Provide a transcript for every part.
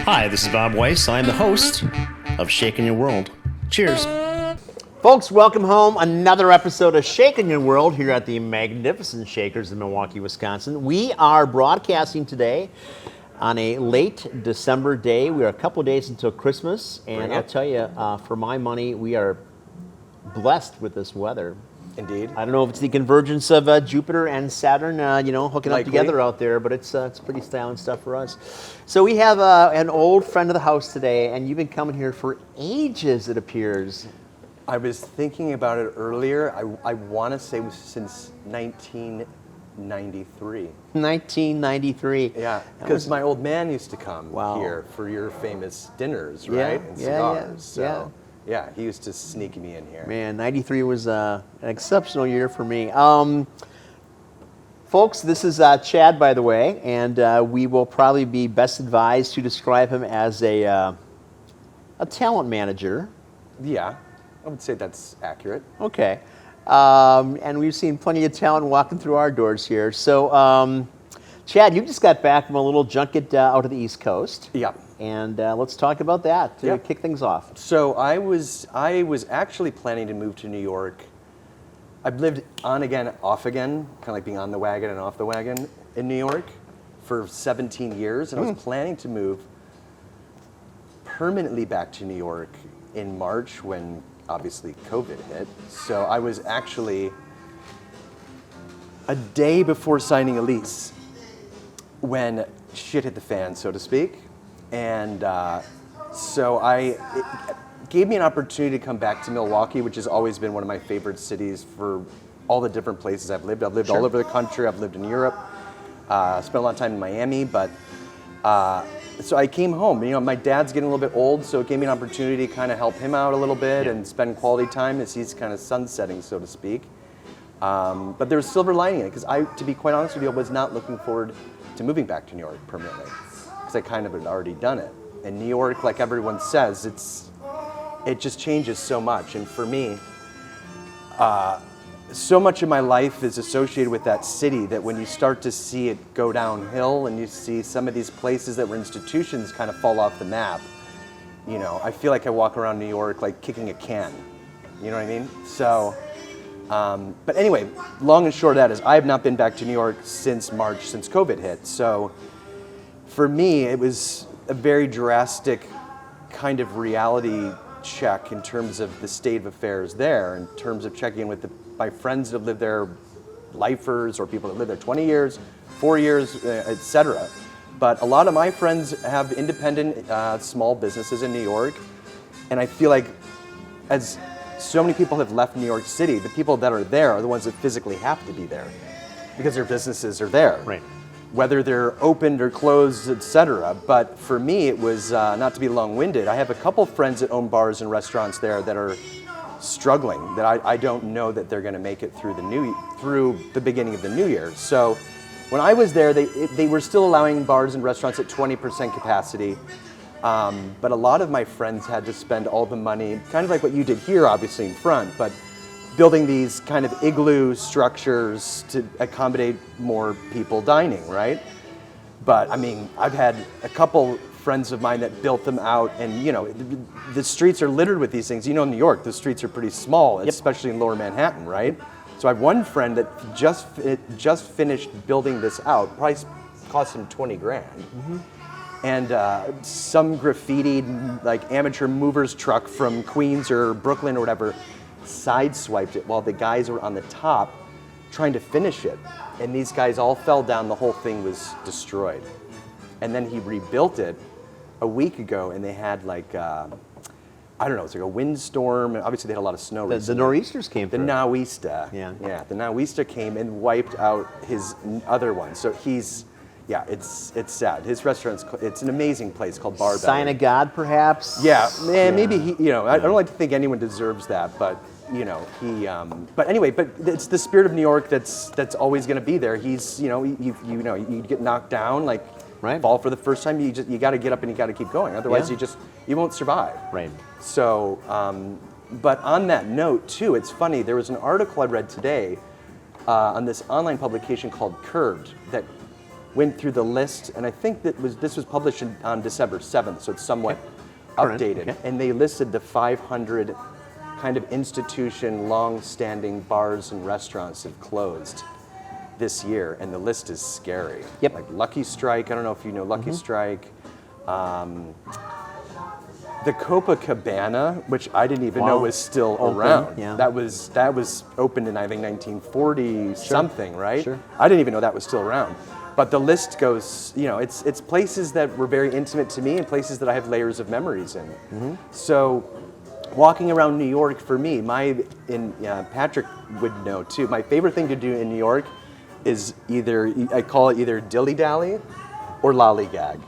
Hi, this is Bob Weiss. I'm the host of Shakin' Your World. Cheers. Folks, welcome home. Another episode of Shakin' Your World here at the magnificent Shakers in Milwaukee, Wisconsin. We are broadcasting today on a late December day. We are a couple of days until Christmas, and I'll tell you, for my money, we are blessed with this weather. Indeed. I don't know if it's the convergence of Jupiter and Saturn, hooking up together out there, but it's pretty styling stuff for us. So we have an old friend of the house today, and you've been coming here for ages, it appears. I was thinking about it earlier. I want to say it was since 1993. 1993. Yeah, because my old man used to come here for your famous dinners, right? And cigars. Yeah, he used to sneak me in here. Man, 93 was an exceptional year for me. Folks, this is Chad, by the way, and we will probably be best advised to describe him as a talent manager. Yeah, I would say that's accurate. Okay. And we've seen plenty of talent walking through our doors here. So, Chad, you just got back from a little junket out of the East Coast. Yeah. And let's talk about that to kick things off. So I was actually planning to move to New York. I've lived on again, off again, kind of like being on the wagon and off the wagon in New York for 17 years. And I was planning to move permanently back to New York in March when obviously COVID hit. So I was actually a day before signing a lease when shit hit the fan, so to speak. And so it gave me an opportunity to come back to Milwaukee, which has always been one of my favorite cities for all the different places I've lived. I've lived all over the country. I've lived in Europe. Spent a lot of time in Miami, but so I came home. My dad's getting a little bit old, so it gave me an opportunity to kind of help him out a little bit and spend quality time as he's kind of sunsetting, so to speak. But there was silver lining in it, because to be quite honest with you, I was not looking forward to moving back to New York permanently, because I kind of had already done it. And New York, like everyone says, it just changes so much. And for me, so much of my life is associated with that city that when you start to see it go downhill and you see some of these places that were institutions kind of fall off the map, I feel like I walk around New York like kicking a can. You know what I mean? So, but anyway, long and short of that is I have not been back to New York since March, since COVID hit. So for me, it was a very drastic kind of reality check in terms of the state of affairs there, in terms of checking in with my friends that have lived there, lifers or people that live there 20 years, 4 years, etc. But a lot of my friends have independent small businesses in New York, and I feel like as so many people have left New York City, the people that are there are the ones that physically have to be there because their businesses are there. Right. Whether they're opened or closed, etc. But for me, it was not to be long-winded. I have a couple friends that own bars and restaurants there that are struggling. That I don't know that they're going to make it through the beginning of the new year. So when I was there, they were still allowing bars and restaurants at 20% capacity. But a lot of my friends had to spend all the money, kind of like what you did here, obviously in front, but building these kind of igloo structures to accommodate more people dining, right? But I mean, I've had a couple friends of mine that built them out, and the streets are littered with these things. In New York, the streets are pretty small, especially in Lower Manhattan, right? So I have one friend that just finished building this out. Price cost him $20 grand. Mm-hmm. And some graffitied, like amateur movers truck from Queens or Brooklyn or whatever sideswiped it while the guys were on the top trying to finish it. And these guys all fell down, the whole thing was destroyed. And then he rebuilt it a week ago, and they had like, I don't know, it's like a windstorm. Obviously they had a lot of snow recently. The nor'easters came through. The nor'easter. Yeah, the nor'easter came and wiped out his other one. So it's sad. His restaurant's, it's an amazing place called Bar Belly. Sign of God, perhaps? Yeah, maybe he, I don't like to think anyone deserves that, but but anyway, but it's the spirit of New York that's always going to be there. He's, you get knocked down, like fall for the first time, you got to get up and you got to keep going. Otherwise, you won't survive. Right. So, but on that note too, it's funny. There was an article I read today on this online publication called Curved that went through the list, and I think this was published on December 7th, so it's somewhat updated. Okay. And they listed the 500 kind of institution, long-standing bars and restaurants have closed this year, and the list is scary. Yep. Like Lucky Strike, I don't know if you know Lucky Strike. The Copacabana, which I didn't even know was still around. Yeah. That was opened in, I think, 1940 something, right? Sure. I didn't even know that was still around. But the list goes, it's places that were very intimate to me and places that I have layers of memories in. So walking around New York for me, Patrick would know too, my favorite thing to do in New York is I call it either dilly-dally or lollygag.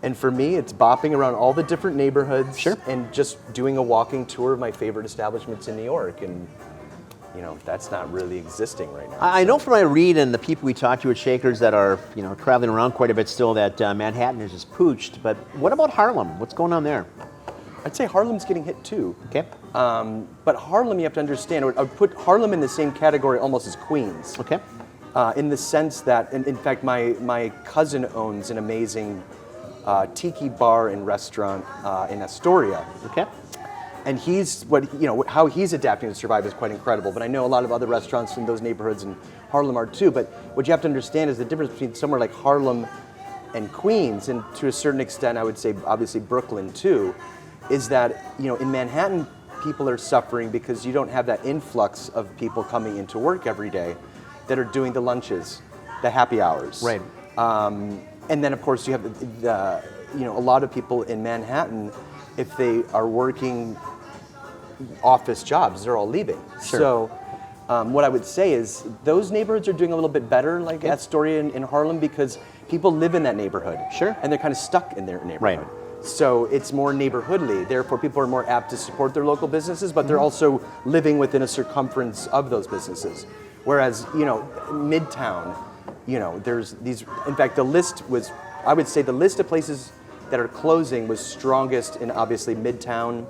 And for me, it's bopping around all the different neighborhoods and just doing a walking tour of my favorite establishments in New York. And that's not really existing right now. I know from my read and the people we talk to at Shakers that are traveling around quite a bit still that Manhattan is just pooched. But what about Harlem? What's going on there? I'd say Harlem's getting hit too. Okay. But Harlem, you have to understand, I would put Harlem in the same category almost as Queens. Okay. In the sense that, in fact, my cousin owns an amazing tiki bar and restaurant in Astoria. Okay. And how he's adapting to survive is quite incredible. But I know a lot of other restaurants in those neighborhoods in Harlem are too. But what you have to understand is the difference between somewhere like Harlem and Queens, and to a certain extent, I would say obviously Brooklyn too, is that in Manhattan people are suffering because you don't have that influx of people coming into work every day that are doing the lunches, the happy hours. Right. And then, of course, you have a lot of people in Manhattan, if they are working office jobs, they're all leaving. Sure. So what I would say is those neighborhoods are doing a little bit better, like Astoria in Harlem, because people live in that neighborhood. Sure. And they're kind of stuck in their neighborhood. Right. So it's more neighborhoodly. Therefore, people are more apt to support their local businesses, but they're also living within a circumference of those businesses. Whereas, Midtown, there's these, in fact, I would say the list of places that are closing was strongest in obviously Midtown,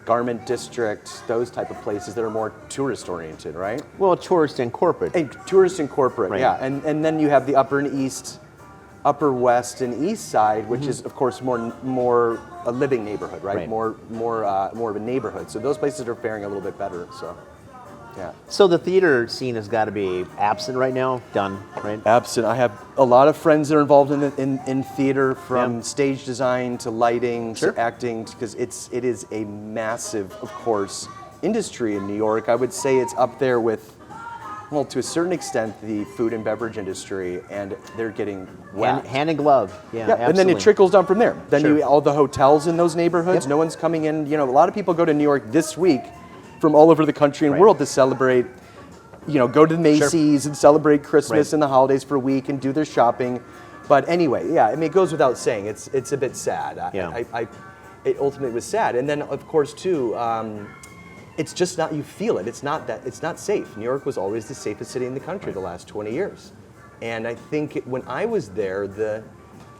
Garment District, those type of places that are more tourist oriented, right? Well, tourist and corporate. Tourist and corporate, Right. yeah. And then you have the upper and east, upper west and east side, which is of course more a living neighborhood, right? Right. More of a neighborhood. So those places are faring a little bit better. So, yeah. So the theater scene has got to be absent right now. Done, right? Absent. I have a lot of friends that are involved in theater, from stage design to lighting to acting, because it is a massive, of course, industry in New York. I would say it's up there with, well, to a certain extent, the food and beverage industry, and they're getting whacked. Hand in glove. Yeah, Yeah, and then absolutely. it trickles down from there. Then Sure. all the hotels in those neighborhoods, Yep. no one's coming in. A lot of people go to New York this week from all over the country and Right. world to celebrate, go to Macy's and celebrate Christmas Right. and the holidays for a week and do their shopping. But anyway, yeah, I mean, it goes without saying, it's a bit sad. Yeah. It ultimately was sad. And then, of course, too, it's just not, you feel it. It's not safe. New York was always the safest city in the country the last 20 years. And I think when I was there, the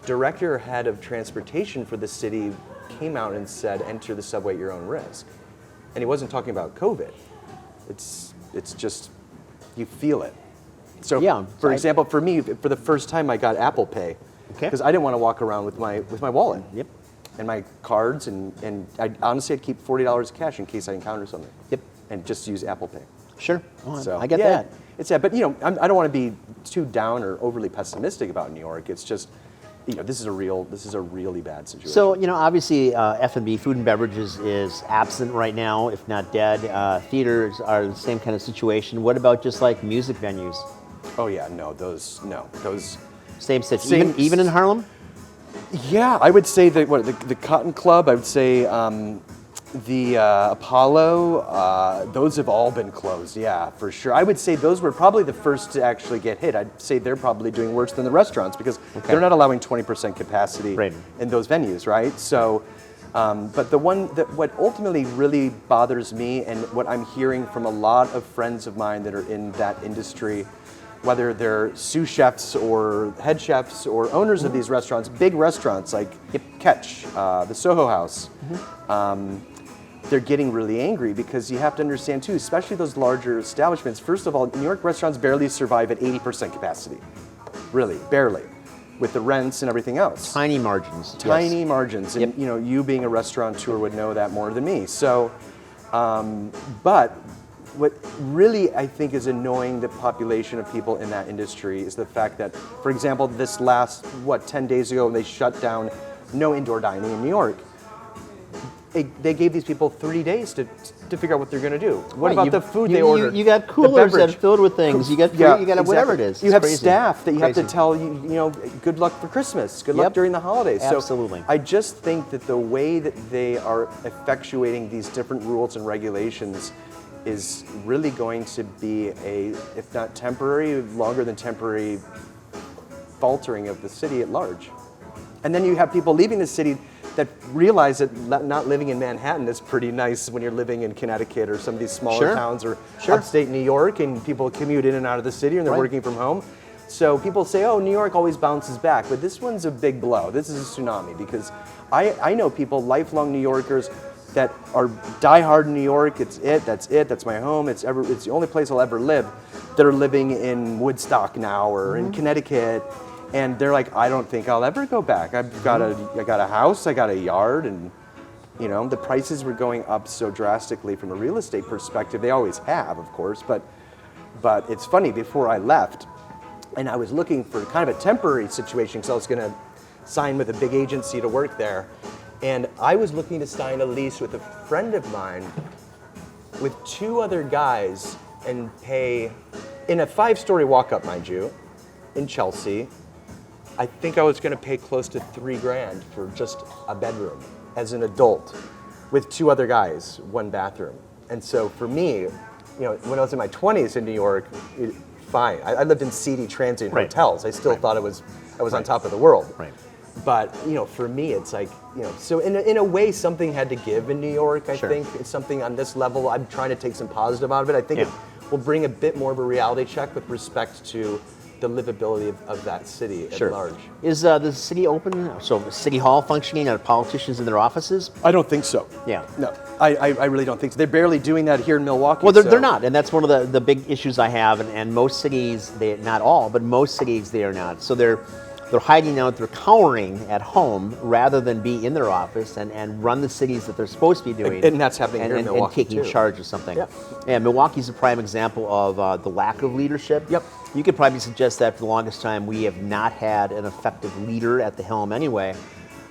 director head of transportation for the city came out and said, enter the subway at your own risk. And he wasn't talking about COVID. It's just, you feel it. So, Yeah, for example, for me, for the first time, I got Apple Pay. Okay. Because I didn't want to walk around with my wallet. Yep. And my cards, and I'd keep $40 cash in case I encounter something. Yep. And just use Apple Pay. Sure. Oh, So I get yeah, that. It's sad, but I don't want to be too down or overly pessimistic about New York. It's just, this is a really bad situation. So, obviously F&B, food and beverages, is absent right now, if not dead. Theaters are the same kind of situation. What about just like music venues? Oh yeah, those. Same situation. Even in Harlem? Yeah, I would say that the Cotton Club. I would say the Apollo. Those have all been closed. Yeah, for sure. I would say those were probably the first to actually get hit. I'd say they're probably doing worse than the restaurants because they're not allowing 20% capacity in those venues, right? So, but what ultimately really bothers me, and what I'm hearing from a lot of friends of mine that are in that industry, whether they're sous chefs or head chefs or owners of these restaurants, big restaurants like Catch, the Soho House, they're getting really angry because you have to understand too, especially those larger establishments. First of all, New York restaurants barely survive at 80% capacity. Really, barely, with the rents and everything else. Tiny margins. Tiny yes. margins, and Yep. you being a restaurateur would know that more than me. So, but what really I think is annoying the population of people in that industry is the fact that, for example, this last 10 days ago, they shut down no indoor dining in New York. They gave these people 3 days to figure out what they're going to do. What about the food they ordered? You got coolers that are filled with things. You got whatever it is. You have crazy. staff that you have to Crazy. tell good luck for Christmas, good luck during the holidays. Absolutely. So I just think that the way that they are effectuating these different rules and regulations is really going to be if not temporary, longer than temporary faltering of the city at large. And then you have people leaving the city that realize that not living in Manhattan is pretty nice when you're living in Connecticut or some of these smaller towns or upstate New York, and people commute in and out of the city and they're working from home. So people say, oh, New York always bounces back, but this one's a big blow. This is a tsunami because I know people, lifelong New Yorkers, that are diehard in New York. That's my home. It's the only place I'll ever live. That are living in Woodstock now or in Connecticut. And they're like, I don't think I'll ever go back. I got a house, I got a yard, and the prices were going up so drastically from a real estate perspective. They always have, of course, but it's funny. Before I left, and I was looking for kind of a temporary situation because I was going to sign with a big agency to work there, and I was looking to sign a lease with a friend of mine with 2 other guys and pay in a 5-story walk-up, mind you, in Chelsea. I think I was going to pay close to $3,000 for just a bedroom as an adult with 2 other guys, 1 bathroom. And so for me, when I was in my 20s in New York, fine. I lived in seedy transient hotels. I still thought I was on top of the world. Right. But for me, it's like so in a way, something had to give in New York. I think it's something on this level. I'm trying to take some positive out of it. I think it will bring a bit more of a reality check with respect to the livability of that city at large. Is the city open? So City Hall functioning? Are politicians in their offices? I don't think so. Yeah. No, I really don't think so. They're barely doing that here in Milwaukee. Well, they're not, and that's one of the big issues I have. And most cities, not all, but most cities, they are not. So they're hiding out, they're cowering at home rather than be in their office and run the cities that they're supposed to be doing. And that's happening here in Milwaukee, and taking too. charge of something. Yep. Yeah, Milwaukee's a prime example of the lack of leadership. Yep. You could probably suggest that for the longest time we have not had an effective leader at the helm anyway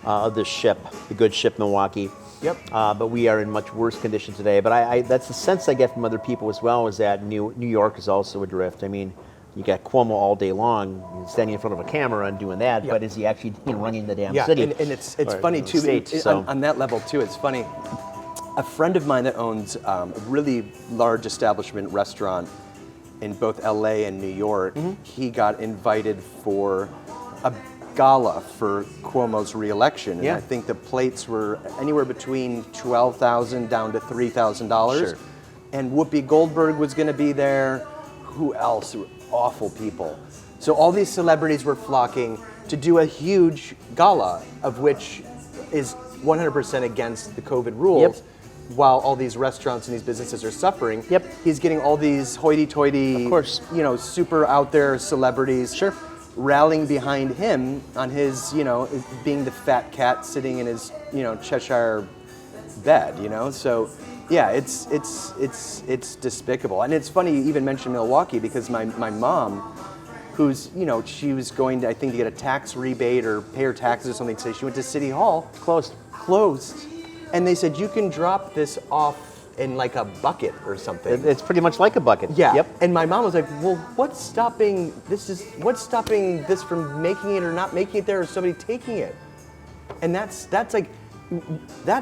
of this ship, the good ship Milwaukee. Yep. But we are in much worse condition today. But that's the sense I get from other people as well, is that New York is also adrift. I mean, you got Cuomo all day long standing in front of a camera and doing that, but is he actually running the damn city? And it's funny too, state, on that level too, it's funny. A friend of mine that owns a really large establishment restaurant in both LA and New York, he got invited for a gala for Cuomo's re-election. And I think the plates were anywhere between $12,000 down to $3,000. Sure. And Whoopi Goldberg was going to be there. Who else? Awful people. So all these celebrities were flocking to do a huge gala, of which is 100% against the COVID rules. While all these restaurants and these businesses are suffering, he's getting all these hoity-toity, of course, super out there celebrities rallying behind him on his, being the fat cat sitting in his, Cheshire bed, So, yeah, it's despicable. And it's funny you even mention Milwaukee because my mom, who's, she was going to, I think, to get a tax rebate or pay her taxes or something today. She went to City Hall. Closed. And they said, you can drop this off in like a bucket or something. It's pretty much like a bucket. Yeah. Yep. And my mom was like, well, what's stopping this from making it or not making it there or somebody taking it? And that's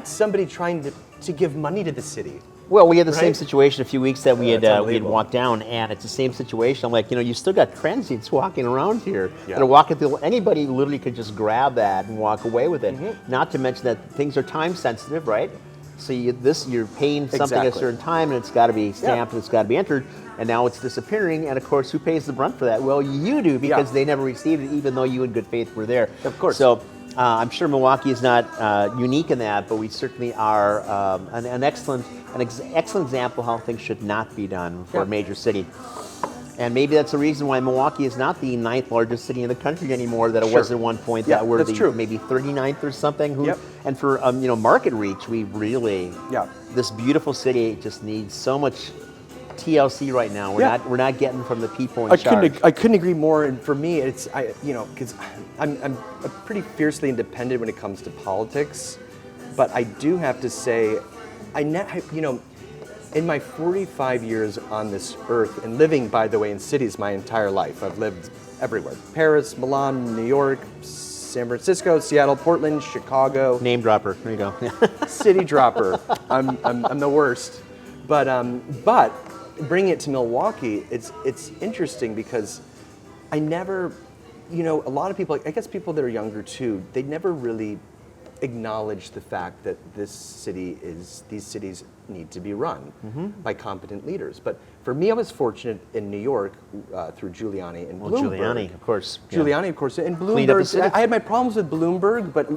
somebody trying to give money to the city. Well, we had the same situation a few weeks that we had unbelievable. walked down, and it's the same situation. I'm like, you still got transients walking around here. They're walking through. Anybody literally could just grab that and walk away with it. Not to mention that things are time sensitive, right? So you're paying something at a certain time, and it's got to be stamped and it's got to be entered. And now it's disappearing, and of course, who pays the brunt for that? Well, you do, because they never received it, even though you in good faith were there. Of course. So I'm sure Milwaukee is not unique in that, but we certainly are an excellent example of how things should not be done for a major city. And maybe that's the reason why Milwaukee is not the 9th largest city in the country anymore that it was at one point. Yeah, that we're that's true. Maybe 39th or something. Yep. And for market reach, we really this beautiful city just needs so much TLC right now. We're not getting from the people in charge. I couldn't agree more. And for me, it's because I'm pretty fiercely independent when it comes to politics, but I do have to say, in my 45 years on this earth, and living, by the way, in cities my entire life, I've lived everywhere: Paris, Milan, New York, San Francisco, Seattle, Portland, Chicago. Name dropper. There you go. City dropper. I'm the worst. But bringing it to Milwaukee, it's interesting because I never, a lot of people, I guess people that are younger too, they never really acknowledge the fact that these cities need to be run by competent leaders. But for me, I was fortunate in New York through Giuliani and Bloomberg. Giuliani, of course. Giuliani, of course, and Cleaned up the Bloomberg. city. I had my problems with Bloomberg, but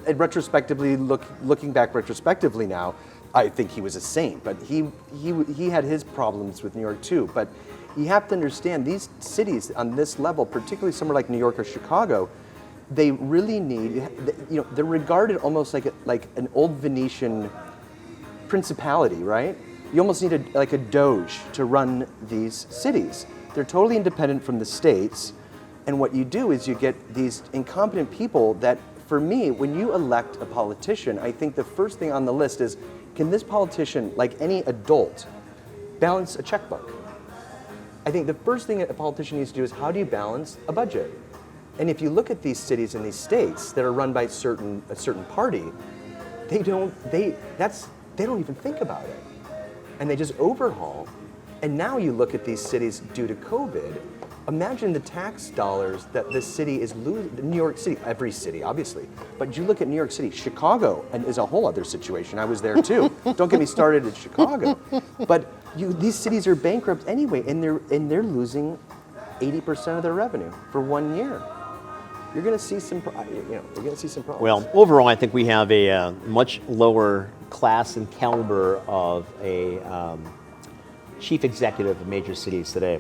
looking back retrospectively now, I think he was a saint. But he had his problems with New York too. But you have to understand, these cities on this level, particularly somewhere like New York or Chicago, they really need, they're regarded almost like an old Venetian principality, right? You almost need a doge to run these cities. They're totally independent from the states, and what you do is you get these incompetent people that, for me, when you elect a politician, I think the first thing on the list is, can this politician, like any adult, balance a checkbook? I think the first thing a politician needs to do is, how do you balance a budget? And if you look at these cities and these states that are run by a certain party, they don't even think about it. And they just overhaul. And now you look at these cities due to COVID, imagine the tax dollars that this city is losing. New York City, every city, obviously. But you look at New York City, Chicago, and is a whole other situation. I was there too. Don't get me started at Chicago. But these cities are bankrupt anyway, and they're losing 80% of their revenue for 1 year. You're going to see some problems. Well, overall, I think we have a much lower class and caliber of a chief executive of major cities today.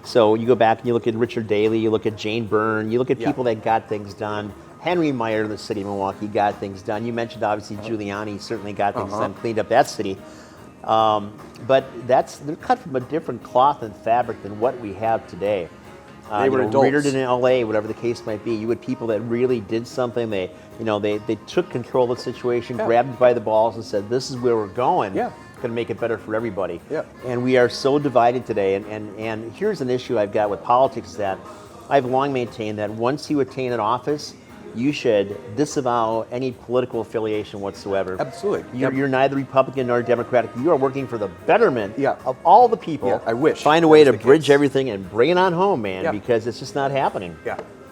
So you go back and you look at Richard Daley, you look at Jane Byrne, you look at people that got things done. Henry Meyer in the city of Milwaukee got things done. You mentioned obviously Giuliani certainly got things done, cleaned up that city. But they're cut from a different cloth and fabric than what we have today. They were adults. Reared in LA, whatever the case might be. You had people that really did something. They took control of the situation, grabbed it by the balls, and said, "This is where we're going. Yeah. It's going to make it better for everybody." Yeah. And we are so divided today. And here's an issue I've got with politics is that I've long maintained that once you attain an office, you should disavow any political affiliation whatsoever. Absolutely. You're neither Republican nor Democratic. You are working for the betterment Yeah. of all the people. Yeah, I wish Find a that way was to the bridge case. everything and bring it on home, man, Yeah. because it's just not happening.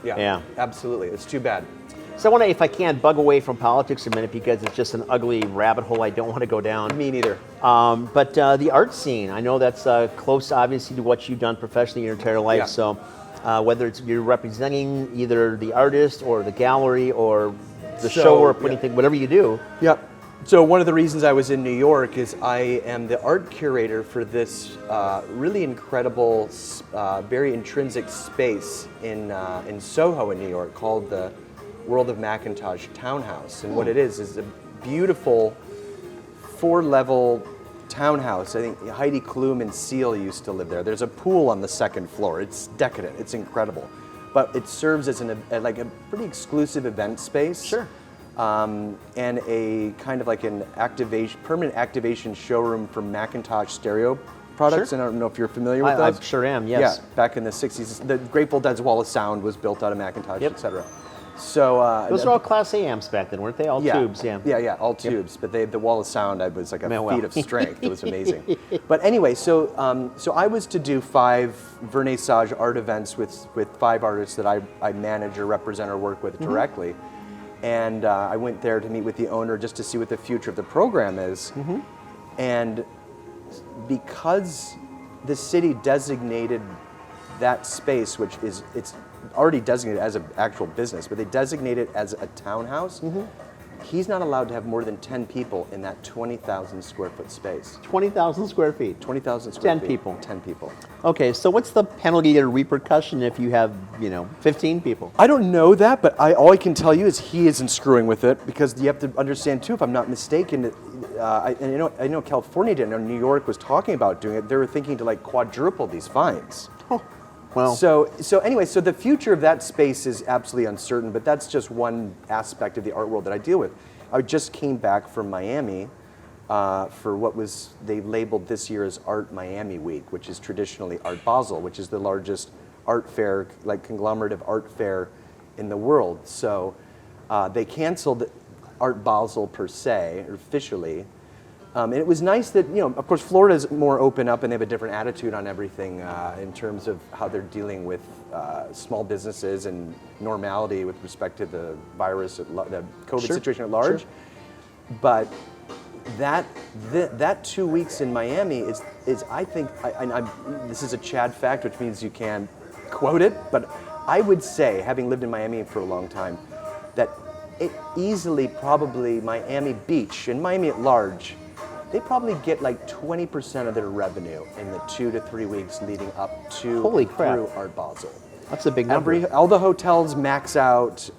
Yeah, absolutely. It's too bad. So I want to, if I can, bug away from politics a minute because it's just an ugly rabbit hole I don't want to go down. Me neither. But the art scene, I know that's close, obviously, to what you've done professionally your entire life. Yeah. So whether it's you're representing either the artist or the gallery or the show or anything, whatever you do. Yep. So one of the reasons I was in New York is I am the art curator for this really incredible, very intrinsic space in Soho in New York called the World of Macintosh Townhouse. And what it is a beautiful 4-level townhouse. I think Heidi Klum and Seal used to live there. There's a pool on the second floor. It's decadent. It's incredible. But it serves as a pretty exclusive event space. Sure. And a kind of like an permanent activation showroom for Macintosh stereo products. Sure. And I don't know if you're familiar with those. I sure am, yes. Yeah, back in the 60s. The Grateful Dead's Wall of Sound was built out of Macintosh, Yep. etc. So Those are all Class A amps back then, weren't they? All tubes, yeah. Yeah, all tubes. But the Wall of Sound, I was like a Man, feat of strength. It was amazing. But anyway, so I was to do 5 vernissage art events with 5 artists that I manage or represent or work with directly. And I went there to meet with the owner just to see what the future of the program is. And because the city designated that space, which is, already designated as an actual business, but they designate it as a townhouse. He's not allowed to have more than 10 people in that 20,000 square foot space. 20,000 square feet. 20,000 square 10 feet. people. 10 people. Okay, so what's the penalty or repercussion if you have, 15 people? I don't know that, but all I can tell you is he isn't screwing with it, because you have to understand too, if I'm not mistaken, I know California did, and New York was talking about doing it. They were thinking to like quadruple these fines. Oh, well. So anyway, so the future of that space is absolutely uncertain, but that's just one aspect of the art world that I deal with. I just came back from Miami for what they labeled this year as Art Miami Week, which is traditionally Art Basel, which is the largest art fair, like conglomerate of art fair in the world. So they canceled Art Basel per se, or officially. And it was nice that, of course, Florida's more open up and they have a different attitude on everything in terms of how they're dealing with small businesses and normality with respect to the virus, the COVID situation at large. Sure. But that 2 weeks in Miami is I think, this is a Chad fact, which means you can quote it, but I would say, having lived in Miami for a long time, that it easily probably Miami Beach and Miami at large, they probably get like 20% of their revenue in the 2 to 3 weeks leading up to Holy crap. through Art Basel. That's a big number. All the hotels max out.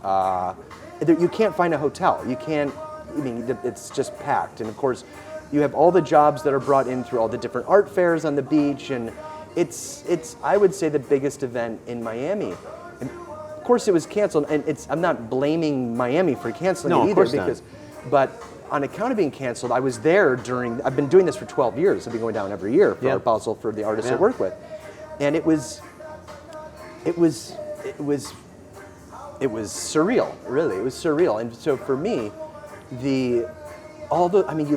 You can't find a hotel. It's just packed. And of course, you have all the jobs that are brought in through all the different art fairs on the beach, and it's I would say the biggest event in Miami. And of course, it was canceled, and I'm not blaming Miami for canceling it either, because but on account of being canceled, I was there I've been doing this for 12 years. I've been going down every year for Art Basel for the artists I work with. And it was surreal, really. It was surreal. And so for me, you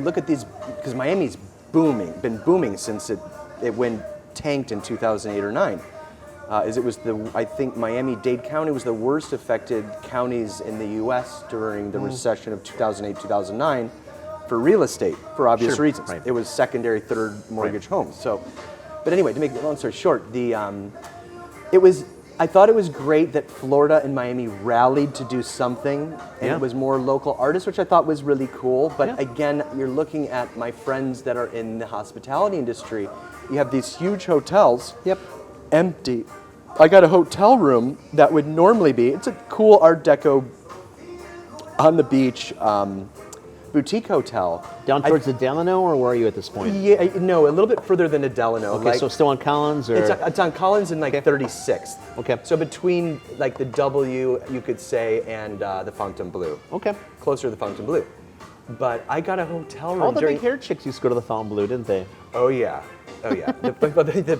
look at these, because Miami's been booming since it went tanked in 2008 or 9. I think Miami-Dade County was the worst affected counties in the U.S. during the recession of 2008, 2009 for real estate, for obvious reasons. Right. It was secondary, third mortgage homes. So, but anyway, to make the long story short, I thought it was great that Florida and Miami rallied to do something, and it was more local artists, which I thought was really cool. But again, you're looking at my friends that are in the hospitality industry. You have these huge hotels. Empty. I got a hotel room that would normally it's a cool Art Deco on the beach boutique hotel. Down towards the Delano, or where are you at this point? Yeah, no, a little bit further than a Delano. Okay, so still on Collins, or? It's on Collins and 36th. Okay. So between like the W, you could say, and the Fontainebleau. Okay. Closer to the Fontainebleau. But I got a hotel room. All the big hair chicks used to go to the Fontainebleau, didn't they? Oh yeah. The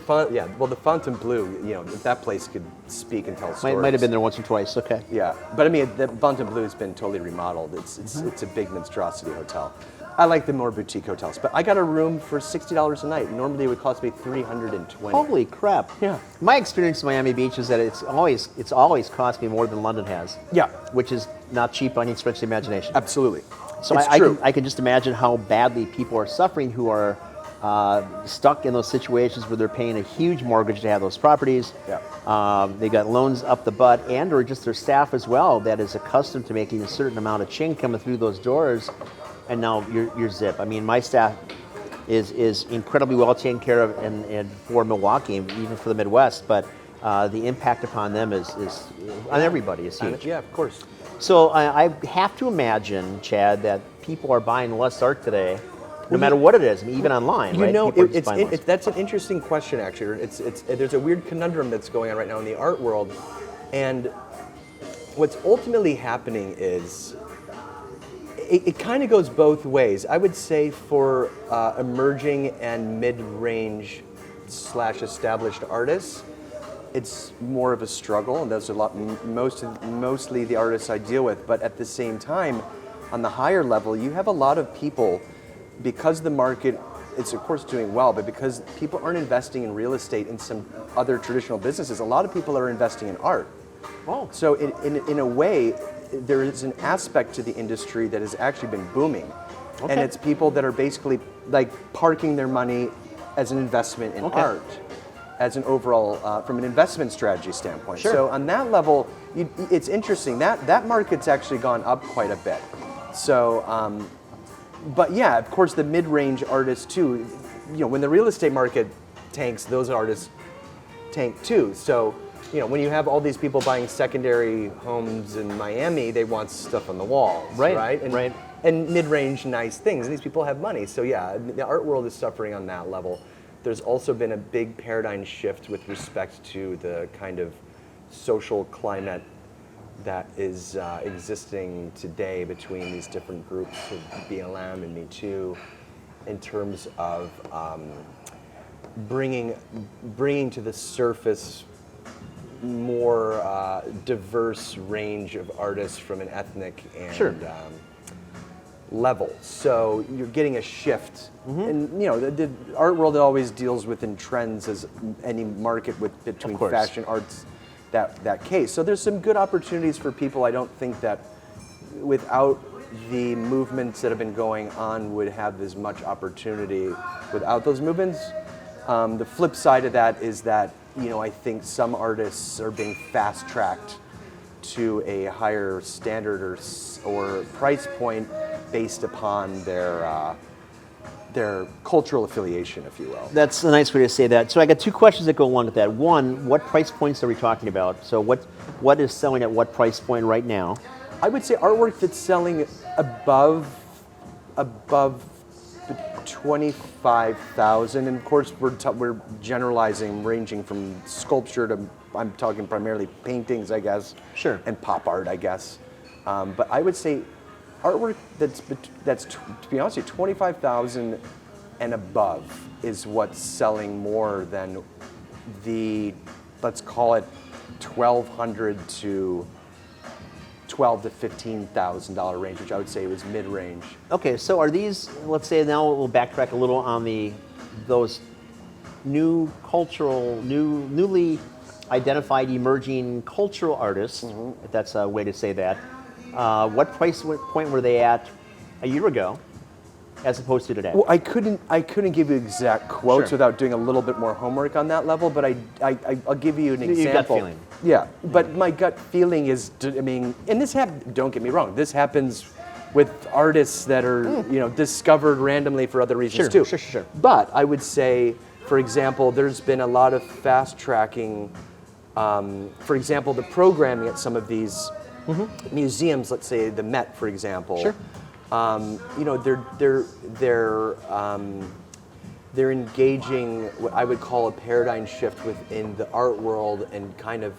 Fontainebleau, if that place could speak and tell stories. Might have been there once or twice. Okay. Yeah, but the Fontainebleau has been totally remodeled. It's a big monstrosity hotel. I like the more boutique hotels, but I got a room for $60 a night. Normally it would cost me $320. Holy crap! Yeah. My experience in Miami Beach is that it's always cost me more than London has. Yeah. Which is not cheap by any stretch of the imagination. Absolutely. So I can just imagine how badly people are suffering who are stuck in those situations where they're paying a huge mortgage to have those properties. Yeah. They got loans up the butt, or just their staff as well that is accustomed to making a certain amount of ching coming through those doors, and now you're zip. I mean, my staff is incredibly well taken care of, and for Milwaukee, even for the Midwest, but the impact upon them is on everybody is huge. Yeah, of course. So I have to imagine, Chad, that people are buying less art today, no matter what it is, I mean, even online, right? That's an interesting question, actually. There's a weird conundrum that's going on right now in the art world, and what's ultimately happening is it kind of goes both ways. I would say for emerging and mid-range / established artists, it's more of a struggle, and that's mostly the artists I deal with. But at the same time, on the higher level, you have a lot of people, because the market is of course doing well, but because people aren't investing in real estate and some other traditional businesses, a lot of people are investing in art. Oh. So in a way, there is an aspect to the industry that has actually been booming. Okay. And it's people that are basically like parking their money as an investment in art. as an overall, from an investment strategy standpoint. Sure. So on that level, it's interesting. That market's actually gone up quite a bit. So, but yeah, of course, the mid-range artists too. When the real estate market tanks, those artists tank too. So, when you have all these people buying secondary homes in Miami, they want stuff on the walls, right? And mid-range nice things. And these people have money. So yeah, the art world is suffering on that level. There's also been a big paradigm shift with respect to the kind of social climate that is existing today between these different groups of BLM and Me Too, in terms of bringing to the surface more diverse range of artists from an ethnic and level. So you're getting a shift. And the art world always deals within trends, as any market between fashion, arts, that case. So there's some good opportunities for people. I don't think that without the movements that have been going on would have as much opportunity without those movements. The flip side of that is that I think some artists are being fast-tracked to a higher standard or price point based upon their cultural affiliation, if you will. That's a nice way to say that. So I got two questions that go along with that. One, what price points are we talking about? So what is selling at what price point right now? I would say artwork that's selling above 25,000, and of course we're generalizing, ranging from sculpture to, I'm talking primarily paintings, I guess. Sure. And pop art, I guess. But I would say artwork that's to be honest with you, 25,000 and above is what's selling more than the, let's call it $1,200 to $12,000 to $15,000 range, which I would say was mid-range. Okay, so are these, let's say now we'll backtrack a little on those new cultural, newly identified emerging cultural artists, if that's a way to say that. What price point were they at a year ago, as opposed to today? Well, I couldn't give you exact quotes without doing a little bit more homework on that level, but I'll give you an example. Your gut feeling. Yeah, but my gut feeling is, and this don't get me wrong, this happens with artists that are discovered randomly for other reasons too. Sure. But I would say, for example, there's been a lot of fast tracking. For example, the programming at some of these museums, let's say the Met, for example. Sure. They're engaging what I would call a paradigm shift within the art world and kind of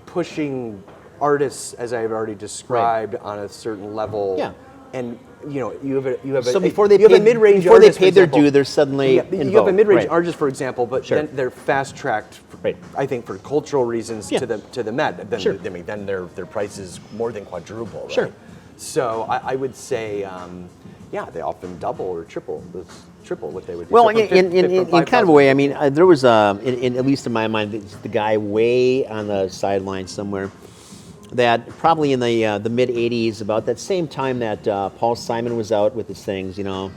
pushing artists, as I've already described, on a certain level. Yeah. And you have so a before they mid-range before they artist, paid their due, they're suddenly you have a mid-range artist, for example, but then they're fast-tracked. Right. I think for cultural reasons to the Met. Then, Sure. then their price is more than quadruple. Right? Sure. So I would say, they often double or triple what they would do. Well, So in kind of a way, I mean, there was, at least in my mind, the guy way on the sideline somewhere that probably in the mid-'80s, about that same time that Paul Simon was out with his things, and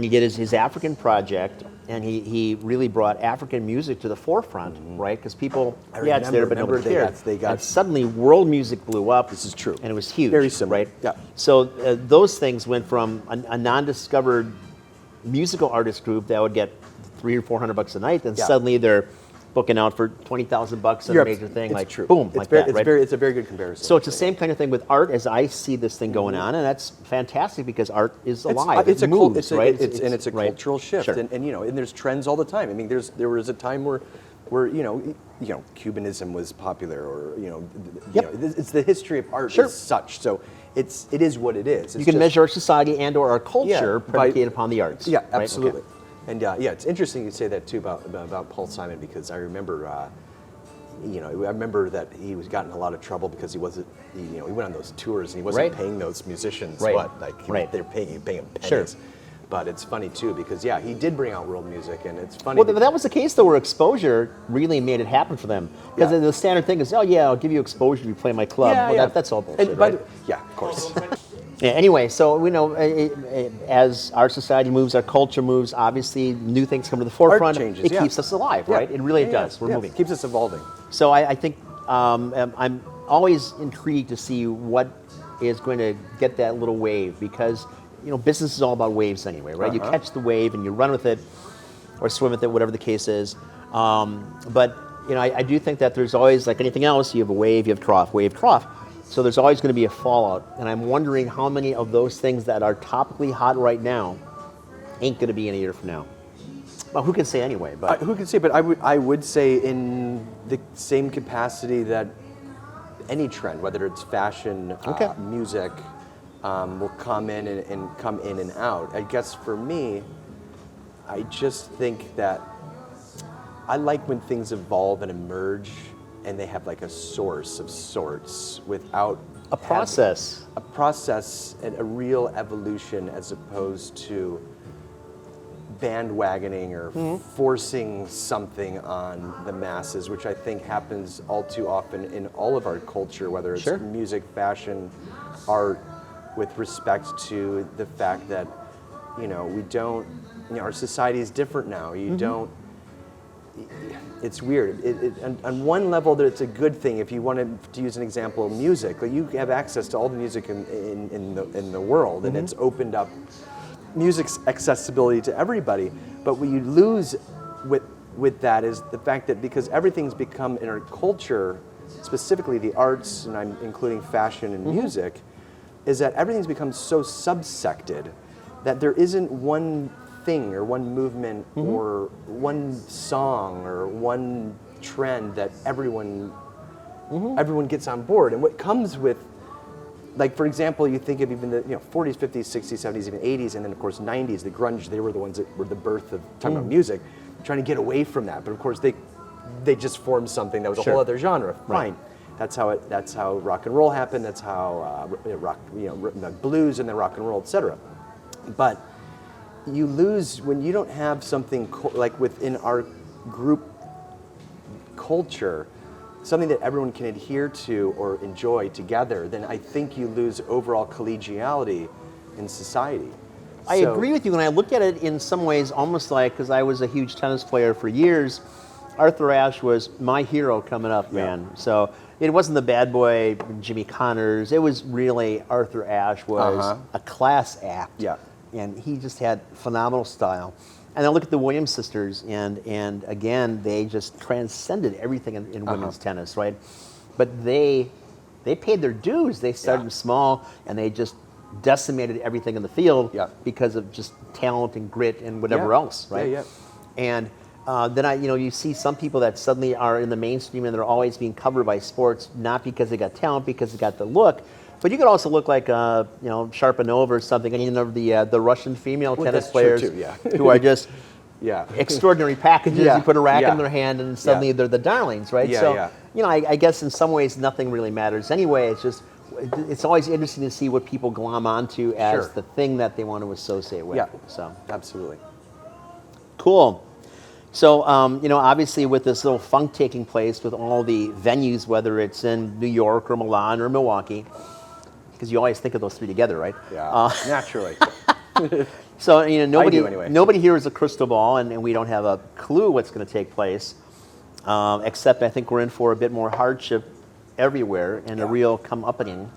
he did his African project, and he really brought African music to the forefront, right? Because people, it's there, but nobody cared. And suddenly world music blew up. This is true. And it was huge. Very similar. Right? Yeah. So those things went from a non-discovered musical artist group that would get $300 or $400 a night, and suddenly they're booking out for $20,000 on a major thing, it's like true. Boom, it's like very, that, it's right? It's a very good comparison. So it's the same kind of thing with art as I see this thing going on, and that's fantastic because art is alive. It's it moves, right? It's a cultural shift, Sure. and there's trends all the time. I mean, there was a time where Cubanism was popular, or it's the history of art is such. So it is what it is. You can measure our society and or our culture predicated upon the arts. Yeah, right? absolutely. Okay. And it's interesting you say that too about Paul Simon, because I remember, I remember that he was gotten in a lot of trouble because he wasn't, he went on those tours and he wasn't paying those musicians they're paying him pennies. Sure. But it's funny too because he did bring out world music, and it's funny. Well, that was the case though, where exposure really made it happen for them. Because the standard thing is, I'll give you exposure if you play my club. That's all bullshit. And, of course. Yeah, anyway, so we know as our society moves, our culture moves, obviously new things come to the forefront. changes, it yeah. keeps us alive, Yeah. right? It really Yeah, does. yeah, We're moving. It keeps us evolving. So I think I'm always intrigued to see what is going to get that little wave, because business is all about waves anyway, right? You catch the wave and you run with it or swim with it, whatever the case is. But I do think that there's always, like anything else, you have a wave, you have trough, wave, trough. So there's always going to be a fallout, and I'm wondering how many of those things that are topically hot right now ain't going to be in a year from now. Well, who can say anyway? But Who can say? But I would say in the same capacity that any trend, whether it's fashion, music, will come in and come in and out. I guess for me, I just think that I like when things evolve and emerge, and they have like a source of sorts without a process. A process and a real evolution, as opposed to bandwagoning or forcing something on the masses, which I think happens all too often in all of our culture, whether it's music, fashion, art, with respect to the fact that, we don't, our society is different now. You don't, it's weird. On one level, it's a good thing. If you wanted to use an example of music, like you have access to all the music in the world, and it's opened up music's accessibility to everybody. But what you lose with that is the fact that because everything's become in our culture, specifically the arts, and I'm including fashion and music, is that everything's become so subsected that there isn't one thing or one movement or one song or one trend that everyone gets on board. And what comes with, like, for example, you think of even the 40s, 50s, 60s, 70s, even 80s, and then of course 90s, the grunge, they were the ones that were the birth of talking about music, trying to get away from that. But of course they just formed something that was a whole other genre. Fine. That's how rock and roll happened. That's how blues and then rock and roll, etc. But you lose when you don't have something like within our group culture, something that everyone can adhere to or enjoy together. Then I think you lose overall collegiality in society. I agree with you, and I look at it in some ways almost like, because I was a huge tennis player for years, Arthur Ashe was my hero coming up, man. So it wasn't the bad boy Jimmy Connors. It was really Arthur Ashe was a class act. Yeah. And he just had phenomenal style. And I look at the Williams sisters, and again, they just transcended everything in women's tennis, right? But they paid their dues. They started small, and they just decimated everything in the field because of just talent and grit and whatever else, right? Yeah, yeah. And then you see some people that suddenly are in the mainstream and they're always being covered by sports, not because they got talent, because they got the look. But you could also look like Sharpanova or something, and the Russian female tennis players who are just extraordinary packages. You put a racket in their hand, and suddenly they're the darlings, right? I guess in some ways nothing really matters anyway. It's always interesting to see what people glom onto as the thing that they want to associate with. Yeah, so absolutely. Cool. So, obviously with this little funk taking place with all the venues, whether it's in New York or Milan or Milwaukee, because you always think of those three together, right? Yeah, naturally. So, nobody here is a crystal ball, and we don't have a clue what's going to take place, except I think we're in for a bit more hardship everywhere and a real come-uppening.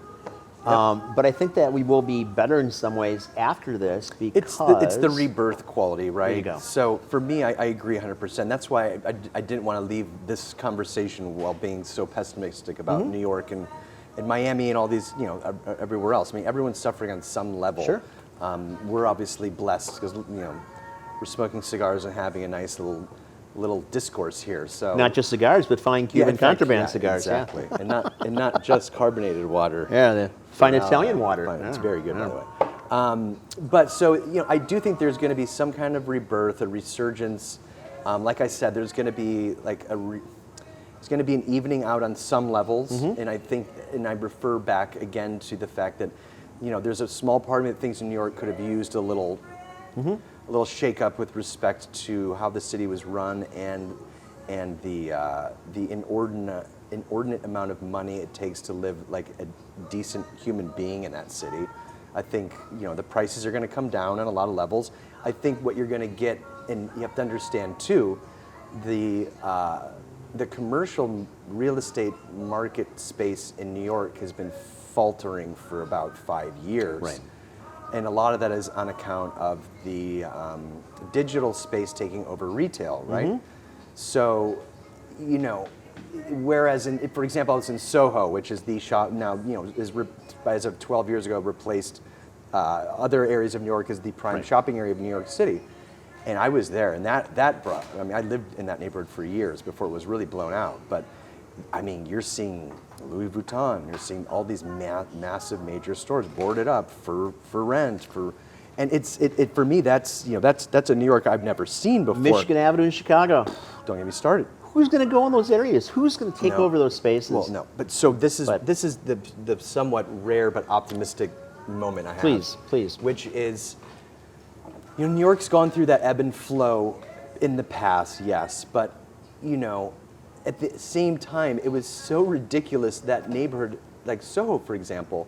But I think that we will be better in some ways after this because... It's the rebirth quality, right? There you go. So for me, I agree 100%. That's why I didn't want to leave this conversation while being so pessimistic about New York and Miami and all these, everywhere else. I mean, everyone's suffering on some level. Sure. We're obviously blessed because, we're smoking cigars and having a nice little discourse here. So not just cigars, but fine Cuban contraband cigars. Exactly. And not just carbonated water. Yeah, the fine Italian water. It's very good, by the way. But so, I do think there's going to be some kind of rebirth, a resurgence. Like I said, there's going to be it's going to be an evening out on some levels, and I refer back again to the fact that, there's a small part of me that thinks New York could have used a little shake up with respect to how the city was run and the inordinate amount of money it takes to live like a decent human being in that city. I think the prices are going to come down on a lot of levels. I think what you're going to get, and you have to understand too, the commercial real estate market space in New York has been faltering for about 5 years. Right. And a lot of that is on account of the digital space taking over retail, right? So, whereas for example, I was in Soho, which is the shop now, as of 12 years ago, replaced other areas of New York as the prime shopping area of New York City. And I was there, and that brought, I lived in that neighborhood for years before it was really blown out. But you're seeing Louis Vuitton, you're seeing all these massive major stores boarded up for rent, and it for me that's a New York I've never seen before. Michigan Avenue in Chicago. Don't get me started. Who's going to go in those areas? Who's going to take over those spaces? Well, no. But so this is the somewhat rare but optimistic moment I have. Please. Which is, New York's gone through that ebb and flow in the past, yes, but at the same time, it was so ridiculous that neighborhood, like Soho, for example,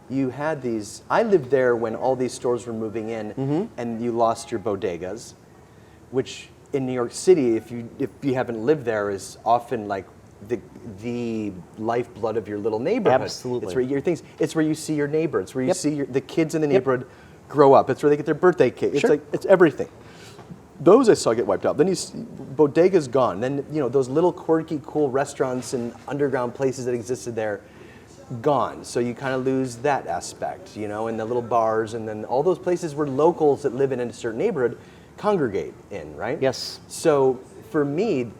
you had these. I lived there when all these stores were moving in, and you lost your bodegas, which in New York City, if you haven't lived there, is often like the lifeblood of your little neighborhood. Absolutely. It's where your things. It's where you see your neighbor. It's where you see the kids in the neighborhood grow up. It's where they get their birthday cake. It's it's everything. Those I saw get wiped out. Then bodega's gone. Then those little quirky, cool restaurants and underground places that existed there, gone. So you kind of lose that aspect, and the little bars, and then all those places where locals that live in a certain neighborhood congregate in, right? Yes. So for me,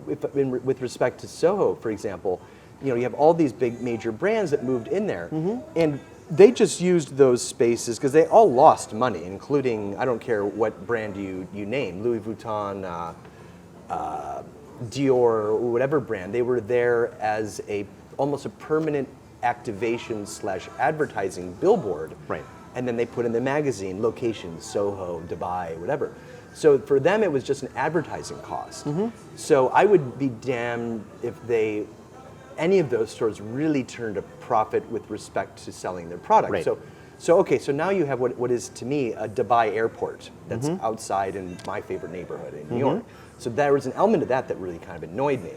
with respect to Soho, for example, you have all these big major brands that moved in there, and they just used those spaces because they all lost money, including, I don't care what brand you name, Louis Vuitton, Dior, or whatever brand. They were there as almost a permanent activation / advertising billboard. Right. And then they put in the magazine, locations, Soho, Dubai, whatever. So for them, it was just an advertising cost. So I would be damned if any of those stores really turned a profit with respect to selling their product. Right. So now you have what is to me a Dubai airport that's outside in my favorite neighborhood in New York. So there was an element of that really kind of annoyed me.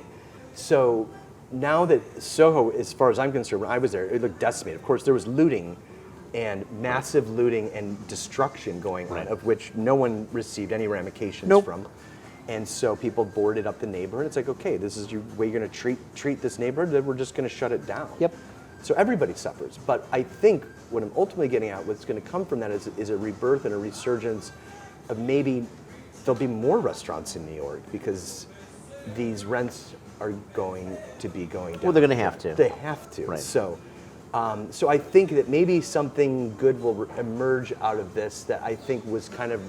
So now that Soho, as far as I'm concerned, when I was there, it looked decimated. Of course, there was looting and massive looting and destruction going on, of which no one received any ramifications from. And so people boarded up the neighborhood. It's like, okay, this is your way you're going to treat this neighborhood, then we're just going to shut it down. Yep. So everybody suffers. But I think what I'm ultimately getting at, what's going to come from that is a rebirth and a resurgence of maybe there'll be more restaurants in New York because these rents are going to be going down. Well, they're going to have to. They have to. Right. So I think that maybe something good will emerge out of this that I think was kind of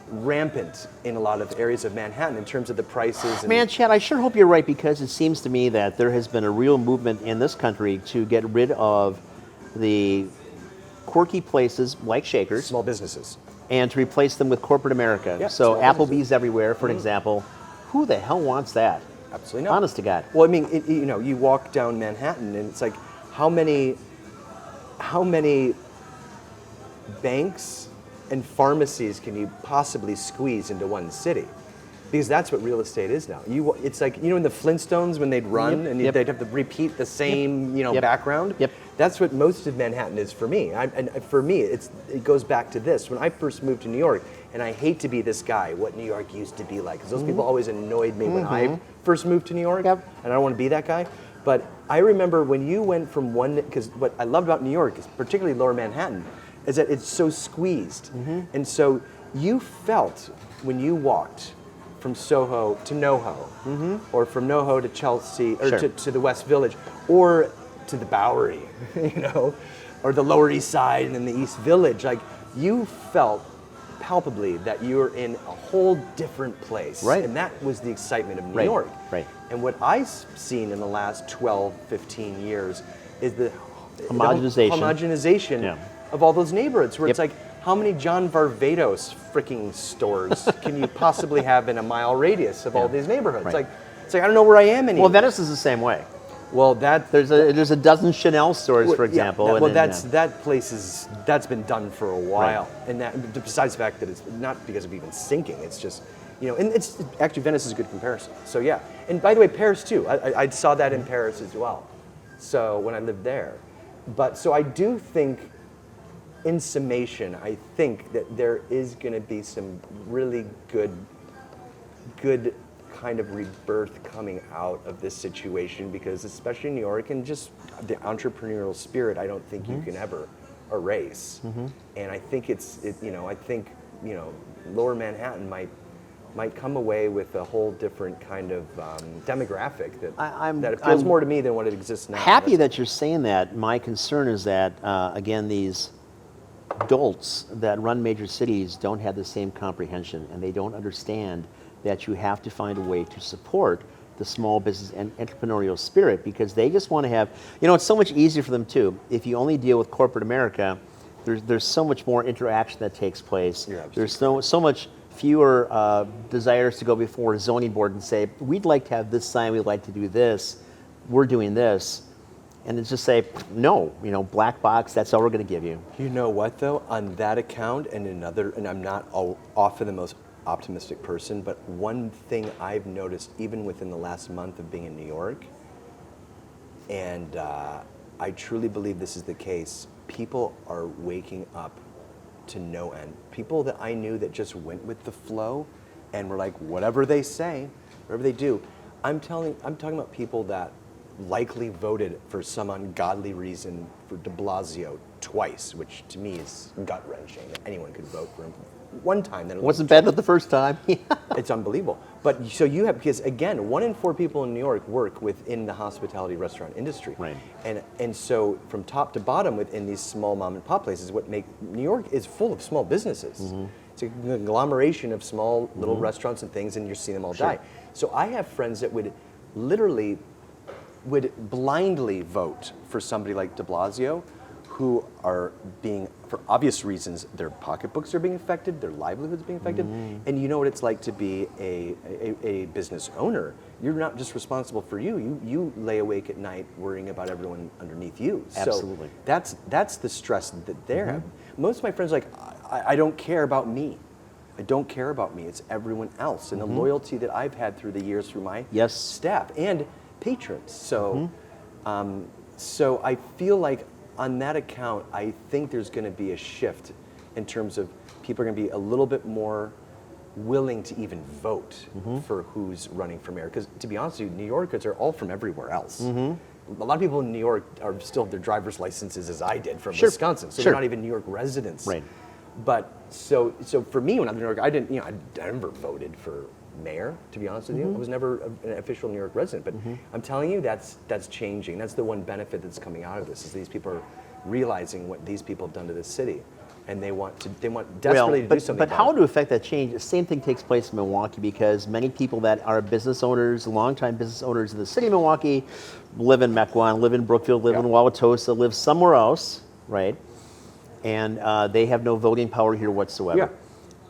rampant in a lot of areas of Manhattan in terms of the prices. Man, Chad, I sure hope you're right, because it seems to me that there has been a real movement in this country to get rid of the quirky places like Shakers. Small businesses. And to replace them with corporate America. Yep, so small Applebee's businesses. Everywhere, for example. Who the hell wants that? Absolutely not. Honest to God. Well, I mean, you walk down Manhattan and it's like, how many banks and pharmacies can you possibly squeeze into one city? Because that's what real estate is now. It's like, in the Flintstones when they'd run and they'd have to repeat the same, background. Yep. That's what most of Manhattan is for me. And for me, it goes back to this. When I first moved to New York, and I hate to be this guy, what New York used to be like, because those people always annoyed me when I first moved to New York, and I don't want to be that guy. But I remember when you went from because what I loved about New York, is particularly Lower Manhattan, is that it's so squeezed. And so you felt when you walked from Soho to NoHo, or from NoHo to Chelsea, or to the West Village, or to the Bowery, or the Lower East Side and then the East Village, like you felt palpably that you were in a whole different place. Right. And that was the excitement of New York. Right. And what I've seen in the last 12, 15 years is the homogenization of all those neighborhoods where it's like, how many John Varvatos freaking stores can you possibly have in a mile radius of all these neighborhoods? Right. It's like I don't know where I am anymore. Well, Venice is the same way. Well, that There's a dozen Chanel stores, for example. Yeah, and that place that's been done for a while, and that besides the fact that it's not because of even sinking, it's just, and it's actually Venice is a good comparison. So yeah, and by the way, Paris too. I saw that in Paris as well. So when I lived there, but so I do think, in summation, I think that there is going to be some really good kind of rebirth coming out of this situation, because especially in New York and just the entrepreneurial spirit, I don't think you can ever erase. And I think Lower Manhattan might come away with a whole different kind of demographic that appeals more to me than what it exists now. Happy that you're saying that. My concern is that again, these adults that run major cities don't have the same comprehension, and they don't understand that you have to find a way to support the small business and entrepreneurial spirit, because they just want to have, it's so much easier for them too. If you only deal with corporate America, there's so much more interaction that takes place. There's so much fewer desires to go before a zoning board and say, we'd like to have this sign, we'd like to do this, we're doing this. And it's just say, no, black box, that's all we're going to give you. You know what though, on that account and I'm not often the most optimistic person, but one thing I've noticed even within the last month of being in New York, and I truly believe this is the case, people are waking up to no end. People that I knew that just went with the flow and were like, whatever they say, whatever they do. I'm talking about people that likely voted for some ungodly reason for de Blasio twice, which to me is gut-wrenching that anyone could vote for him one time. Then it wasn't bad the first time. It's unbelievable. But so you have, because again, 1 in 4 people in New York work within the hospitality restaurant industry. Right. And so from top to bottom within these small mom and pop places, what make New York is full of small businesses. It's a conglomeration of small little restaurants and things, and you're seeing them all die. So I have friends that would blindly vote for somebody like de Blasio, who are being, for obvious reasons, their pocketbooks are being affected, their livelihoods being affected, and you know what it's like to be a business owner. You're not just responsible for you. You lay awake at night worrying about everyone underneath you. Absolutely. So that's the stress that they're having. Most of my friends are like, I don't care about me. I don't care about me. It's everyone else, and the loyalty that I've had through the years through my staff and patrons. So, so I feel like on that account, I think there's going to be a shift in terms of people are going to be a little bit more willing to even vote for who's running for mayor. Because to be honest with you, New Yorkers are all from everywhere else. A lot of people in New York are still their driver's licenses, as I did, from Wisconsin, so they're not even New York residents. Right. But so for me, when I was in New York, I didn't, I never voted for mayor, to be honest with you. I was never an official New York resident, but I'm telling you, that's changing. That's the one benefit that's coming out of this, is these people are realizing what these people have done to this city, and they want desperately to do something But about how it. to affect that change? The same thing takes place in Milwaukee, because many people that are business owners, longtime business owners in the city of Milwaukee, live in Mequon, live in Brookfield, live in Wauwatosa, live somewhere else, right? And they have no voting power here whatsoever.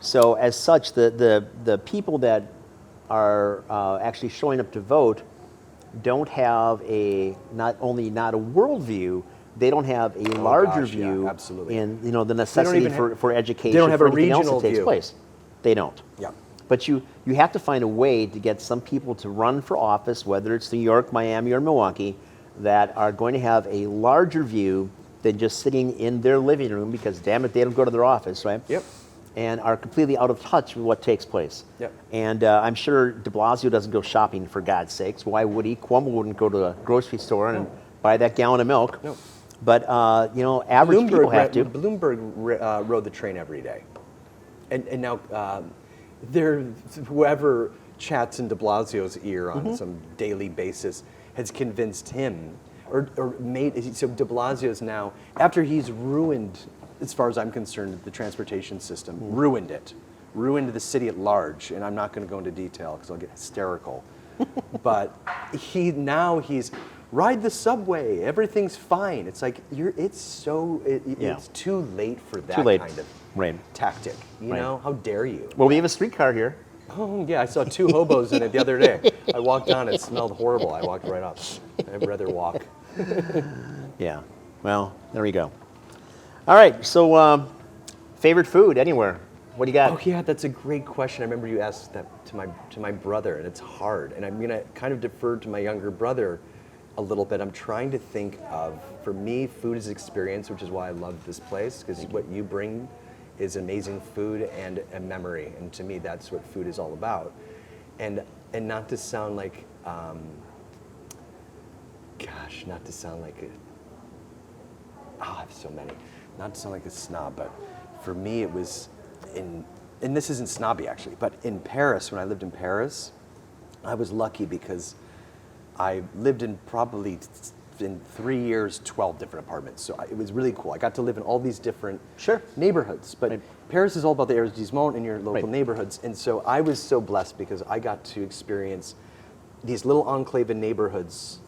So as such, the people that are actually showing up to vote don't have not only not a worldview, they don't have a larger view in the necessity for education. They don't have for a anything else regional that takes view. place. They don't. Yeah. But you have to find a way to get some people to run for office, whether it's New York, Miami, or Milwaukee, that are going to have a larger view than just sitting in their living room, because damn it, they don't go to their office, right? Yep. And are completely out of touch with what takes place. Yep. And I'm sure de Blasio doesn't go shopping, for God's sakes. Why would he? Cuomo wouldn't go to the grocery store and buy that gallon of milk. No. But average people have to. Bloomberg rode the train every day, and now whoever chats in de Blasio's ear on some daily basis has convinced him, or made, so de Blasio's now, after he's ruined, as far as I'm concerned, the transportation system, ruined the city at large, and I'm not going to go into detail because I'll get hysterical, but he's ride the subway, everything's fine. It's like it's too late for that kind of tactic. You know, how dare you? Well, we have a streetcar here. Oh, yeah, I saw 2 hobos in it the other day. I walked on, it smelled horrible. I walked right up. I'd rather walk. Yeah. Well, there we go. All right. So, favorite food anywhere? What do you got? Oh yeah, that's a great question. I remember you asked that to my brother, and it's hard. And I'm gonna kind of defer to my younger brother a little bit. I'm trying to think of, for me, food is experience, which is why I love this place, because what you bring is amazing food and a memory, and to me, that's what food is all about. And not to sound like, not to sound like I have so many. Not to sound like a snob, but for me, it was and this isn't snobby actually, but in Paris, when I lived in Paris, I was lucky because I lived in probably in 3 years, 12 different apartments. So it was really cool. I got to live in all these different neighborhoods. But Paris is all about the arrondissement in your local neighborhoods. And so I was so blessed because I got to experience these little enclave neighborhoods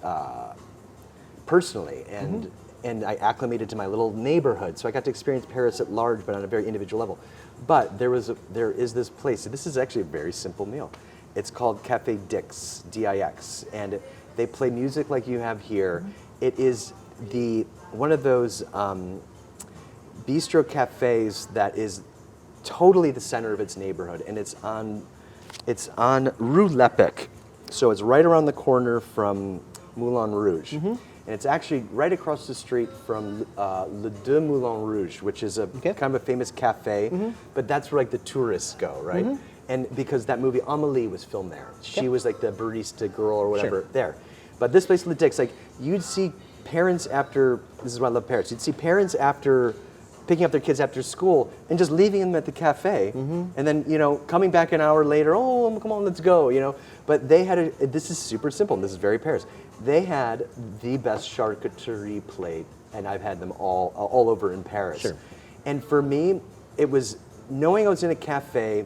personally. And I acclimated to my little neighborhood. So I got to experience Paris at large, but on a very individual level. But there is this place. So this is actually a very simple meal. It's called Cafe Dix, D-I-X. And they play music like you have here. It is one of those bistro cafes that is totally the center of its neighborhood, and it's on Rue Lepic. So it's right around the corner from Moulin Rouge. And it's actually right across the street from Le Deux Moulins Rouge, which is a kind of a famous cafe, but that's where like the tourists go, right? And because that movie Amélie was filmed there. She was like the barista girl or whatever there. But this place, Le Dix, like you'd see parents after, this is why I love Paris, you'd see parents after picking up their kids after school and just leaving them at the cafe, and then, coming back an hour later, oh, come on, let's go, But they had this is super simple, and this is very Paris. They had the best charcuterie plate, and I've had them all over in Paris. And for me, it was knowing I was in a cafe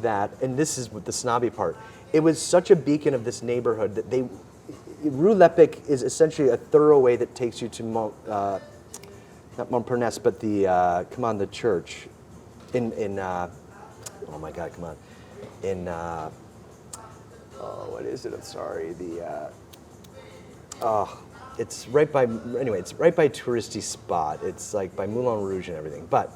that, and this is the snobby part, it was such a beacon of this neighborhood that Rue Lepic is essentially a thorough way that takes you to not Montparnasse, but the church oh my God, come on, what is it? I'm sorry, it's right by a touristy spot. It's like by Moulin Rouge and everything, but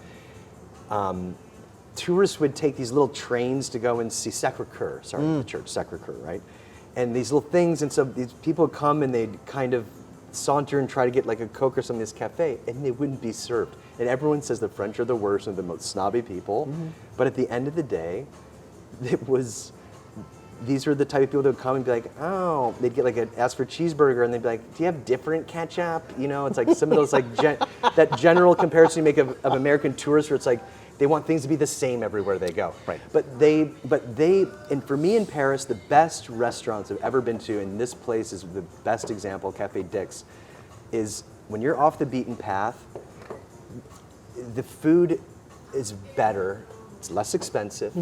tourists would take these little trains to go and see Sacré-Cœur, the church, Sacré-Cœur, right? And these little things, and so these people come and they'd kind of saunter and try to get like a Coke or something in this cafe, and they wouldn't be served. And everyone says the French are the worst and the most snobby people, but at the end of the day, these were the type of people that would come and be like, oh, they'd get like ask for cheeseburger, and they'd be like, do you have different ketchup? It's like some of those like that general comparison you make of American tourists, where it's like they want things to be the same everywhere they go. Right. But and for me in Paris, the best restaurants I've ever been to, and this place is the best example, Cafe Dix, is when you're off the beaten path, the food is better, it's less expensive,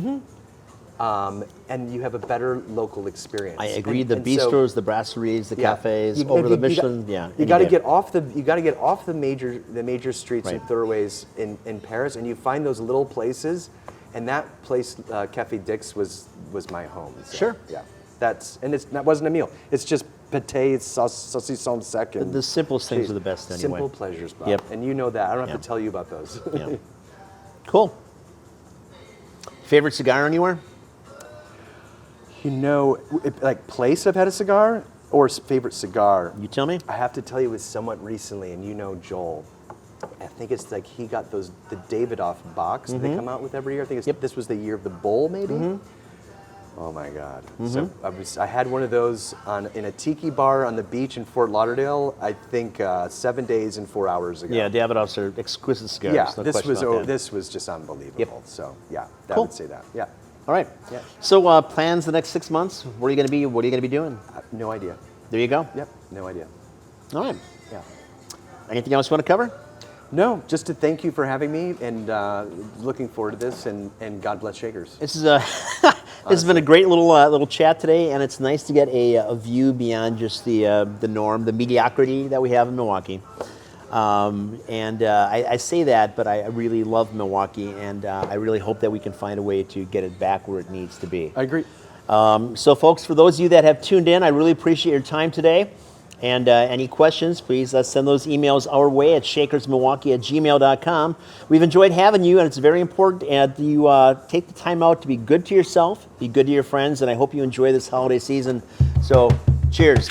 and you have a better local experience. I agree. The bistros, the brasseries, the cafes, over the Michelin. You got to get off the major streets and thoroughways in Paris, and you find those little places, and that place, Cafe Dix, was my home. So, Sure. Yeah. That wasn't a meal. It's just pâté, saucisson sec, and The simplest things are the best anyway. Simple pleasures, Bob. Yep. And you know that. I don't have to tell you about those. Yeah. Cool. Favorite cigar anywhere? Like place I've had a cigar, or favorite cigar? You tell me. I have to tell you, it was somewhat recently, and Joel. I think it's like he got the Davidoff box that they come out with every year. I think this was the year of the bull, maybe. Oh my God! So I had one of those in a tiki bar on the beach in Fort Lauderdale. I think 7 days and 4 hours ago. Yeah, Davidoffs are exquisite cigars. Yeah, no this was just unbelievable. Yep. So yeah, I Cool. would say that. Yeah. All right. Yeah. So plans the next 6 months? Where are you going to be? What are you going to be doing? No idea. There you go. Yep. No idea. All right. Yeah. Anything else you want to cover? No, just to thank you for having me, and looking forward to this, and God bless Shakers. This is this has been a great little chat today, and it's nice to get a view beyond just the norm, the mediocrity that we have in Milwaukee. I say that, but I really love Milwaukee, and I really hope that we can find a way to get it back where it needs to be. I agree. So, folks, for those of you that have tuned in, I really appreciate your time today. And any questions, please send those emails our way at shakersmilwaukee@gmail.com. We've enjoyed having you, and it's very important that you take the time out to be good to yourself, be good to your friends, and I hope you enjoy this holiday season. So, cheers.